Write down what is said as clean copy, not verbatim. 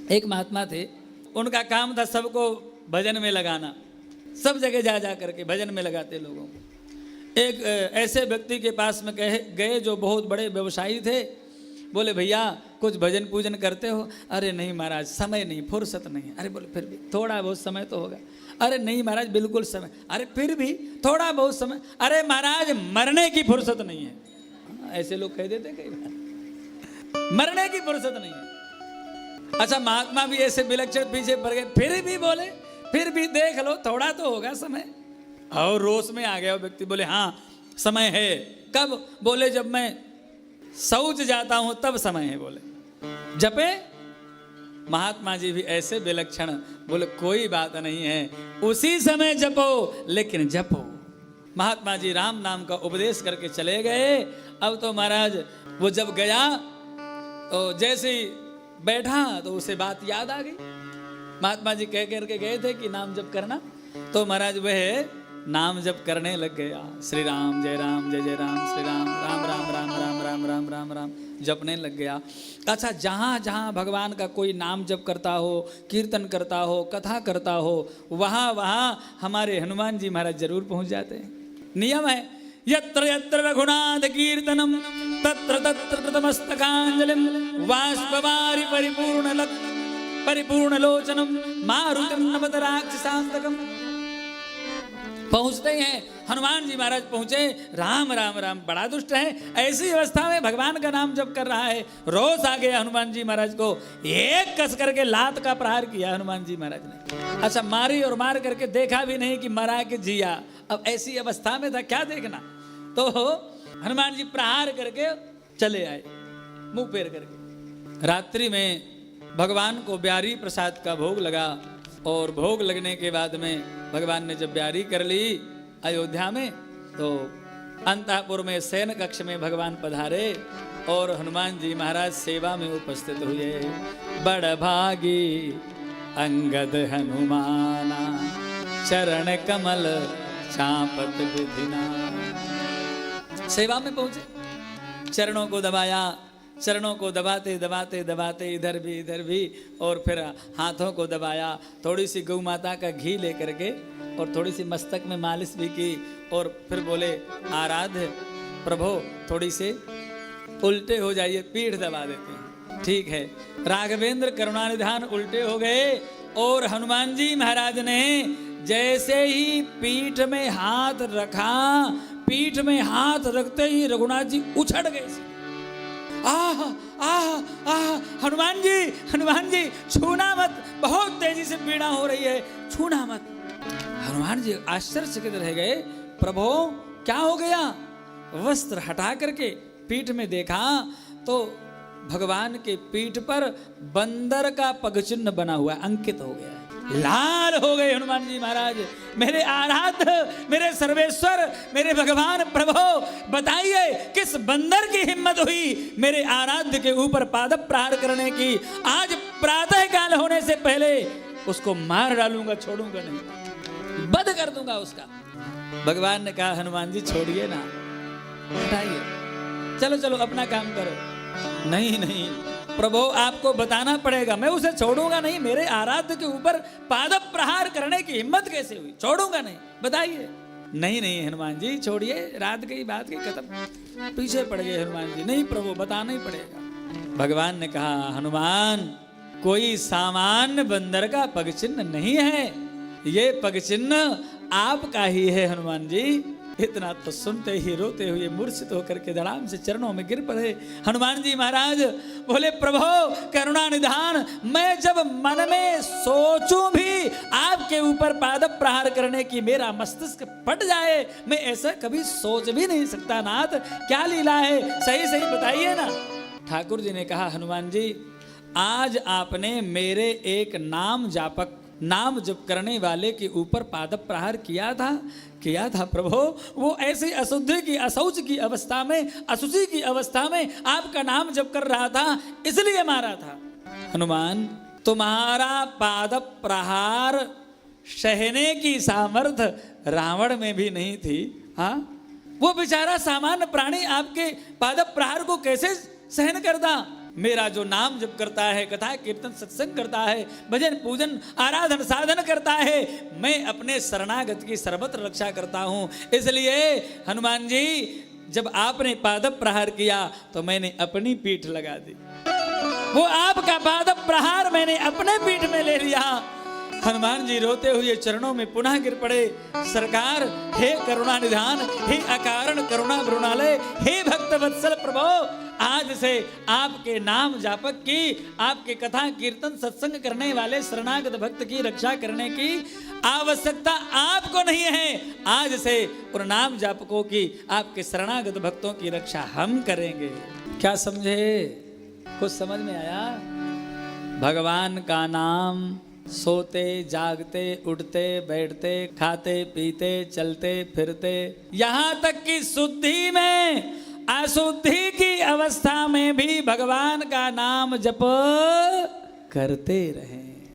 एक महात्मा थे, उनका काम था सबको भजन में लगाना, सब जगह जा जा करके भजन में लगाते लोगों को। एक ऐसे व्यक्ति के पास में गए जो बहुत बड़े व्यवसायी थे। बोले भैया कुछ भजन पूजन करते हो? अरे नहीं महाराज, समय नहीं, फुर्सत नहीं। अरे बोले फिर भी थोड़ा बहुत समय तो होगा। अरे नहीं महाराज, बिल्कुल समय। अरे फिर भी थोड़ा बहुत समय। अरे महाराज मरने की फुर्सत नहीं है। ऐसे लोग कह देते कई बार, मरने की फुर्सत नहीं है। अच्छा, महात्मा भी ऐसे विलक्षण पीछे पड़ गए, फिर भी बोले फिर भी देख लो थोड़ा तो होगा समय। और रोष में आ गया वो व्यक्ति, बोले हाँ समय है। कब? बोले जब मैं शौच जाता हूं तब समय है। बोले जपे? महात्मा जी भी ऐसे विलक्षण, बोले कोई बात नहीं है, उसी समय जपो, लेकिन जपो। महात्मा जी राम नाम का उपदेश करके चले गए। अब तो महाराज वो जब गया तो जैसे ही बैठा तो उसे बात याद आ गई। महात्मा जी कह करके गए थे कि नाम जप करना, तो महाराज वह नाम जप करने लग गया। श्री राम जय राम जय जय राम, श्री राम राम राम राम राम राम राम राम राम जपने लग गया। अच्छा, जहाँ जहाँ भगवान का कोई नाम जप करता हो, कीर्तन करता हो, कथा करता हो, वहाँ वहाँ हमारे हनुमान जी महाराज जरूर पहुँच जाते हैं। नियम है, यत्र यत्र रघुनाथ कीर्तनम तत्र तत्र कृतमस्तकांजलिम वाष्पवारि परिपूर्ण लोचनम मारुतिम नमत राक्षसांतकम। पहुंचते हैं हनुमान जी महाराज पहुंचे। राम राम राम, बड़ा दुष्ट है। ऐसी अवस्था में भगवान का नाम जप कर रहा है। रोष आ गया हनुमान जी महाराज को, एक कस करके लात का प्रहार किया हनुमान जी महाराज ने। अच्छा, मारी और मार करके देखा भी नहीं कि मरा के जिया। अब ऐसी अवस्था में था, क्या देखना। तो हनुमान जी प्रहार करके चले आए, मुंह फेर करके। रात्रि में भगवान को ब्यारी प्रसाद का भोग लगा, और भोग लगने के बाद में भगवान ने जब ब्यारी कर ली अयोध्या में, तो अंतःपुर में शयन कक्ष में भगवान पधारे और हनुमान जी महाराज सेवा में उपस्थित हुए। बड़ भागी अंगद हनुमाना, चरण कमल चापत विधिना। सेवा में पहुंचे, चरणों को दबाया, चरणों को दबाते दबाते दबाते इधर भी और फिर हाथों को दबाया। थोड़ी सी गौ माता का घी लेकर के और थोड़ी सी मस्तक में मालिश भी की, और फिर बोले आराध्य प्रभु थोड़ी से उल्टे हो जाइए, पीठ दबा देते हैं। ठीक है, राघवेंद्र करुणानिधान उल्टे हो गए, और हनुमान जी महाराज ने जैसे ही पीठ में हाथ रखा, पीठ में हाथ रखते ही रघुनाथ जी उछड़ गए। आह आह आह, हनुमान जी छूना मत, बहुत तेजी से पीड़ा हो रही है, छूना मत। हनुमान जी आश्चर्यचकित रह गए, प्रभु क्या हो गया। वस्त्र हटा करके पीठ में देखा तो भगवान के पीठ पर बंदर का पगचिन्ह बना हुआ, अंकित हो गया। लाल हो गए हनुमान जी महाराज। मेरे आराध्य, मेरे सर्वेश्वर, मेरे भगवान प्रभु, बताइए किस बंदर की हिम्मत हुई मेरे आराध्य के ऊपर पाद प्रहार करने की। आज प्रातः काल होने से पहले उसको मार डालूंगा, छोड़ूंगा नहीं, वध कर दूंगा उसका। भगवान ने कहा हनुमान जी छोड़िए ना, हटाइए, चलो चलो अपना काम करो। नहीं नहीं प्रभु, आपको बताना पड़ेगा, मैं उसे छोड़ूंगा नहीं। मेरे आराध्य के ऊपर पाद प्रहार करने की हिम्मत कैसे हुई, छोड़ूंगा नहीं, बताइए। नहीं नहीं हनुमान जी छोड़िए, रात गई बात गई खत्म। पीछे पड़ गए हनुमान जी, नहीं प्रभु बताना ही पड़ेगा। भगवान ने कहा हनुमान, कोई सामान्य बंदर का पगचिन्ह नहीं है, ये पगचिन्ह आपका ही है हनुमान जी। इतना तो सुनते ही रोते हुए मूर्छित होकर के धड़ाम से चरणों में गिर पड़े। हनुमान जी महाराज बोले प्रभु करुणा निधान, मैं जब मन में सोचूं भी आपके ऊपर पाद प्रहार करने की मेरा मस्तिष्क फट जाए, मैं ऐसा कभी सोच भी नहीं सकता। नाथ क्या लीला है, सही सही बताइए ना। ठाकुर जी ने कहा हनुमान जी, आज आपने मेरे एक नाम जप करने वाले के ऊपर पाद प्रहार किया था प्रभु। वो ऐसी अशुद्धि की, अशौच की अवस्था में, अशुचि की अवस्था में आपका नाम जप कर रहा था, इसलिए मारा था। हनुमान, तुम्हारा पाद प्रहार सहने की सामर्थ्य रावण में भी नहीं थी। हाँ, वो बेचारा सामान्य प्राणी आपके पाद प्रहार को कैसे सहन करता। मेरा जो नाम जप करता है, कथा कीर्तन सत्संग करता है, भजन पूजन आराधन साधन करता है, मैं अपने शरणागत की सर्वत्र रक्षा करता हूँ। इसलिए हनुमान जी जब आपने पादप प्रहार किया तो मैंने अपनी पीठ लगा दी। वो आपका पादप प्रहार मैंने अपने पीठ में ले लिया। हनुमान जी रोते हुए चरणों में पुनः गिर पड़े। सरकार, हे करुणा निधान, हे अकारण करुणा वृणालय, हे भक्त वत्सल प्रभु, आज से आपके नाम जापक की, आपके कथा कीर्तन सत्संग करने वाले शरणागत भक्त की रक्षा करने की आवश्यकता आपको नहीं है। आज से उन नाम जापकों की, आपके शरणागत भक्तों की रक्षा हम करेंगे। क्या समझे? कुछ समझ में आया? भगवान का नाम सोते जागते उठते बैठते खाते पीते चलते फिरते, यहां तक कि शुद्धि में अशुद्धि की अवस्था में भी भगवान का नाम जप करते रहें।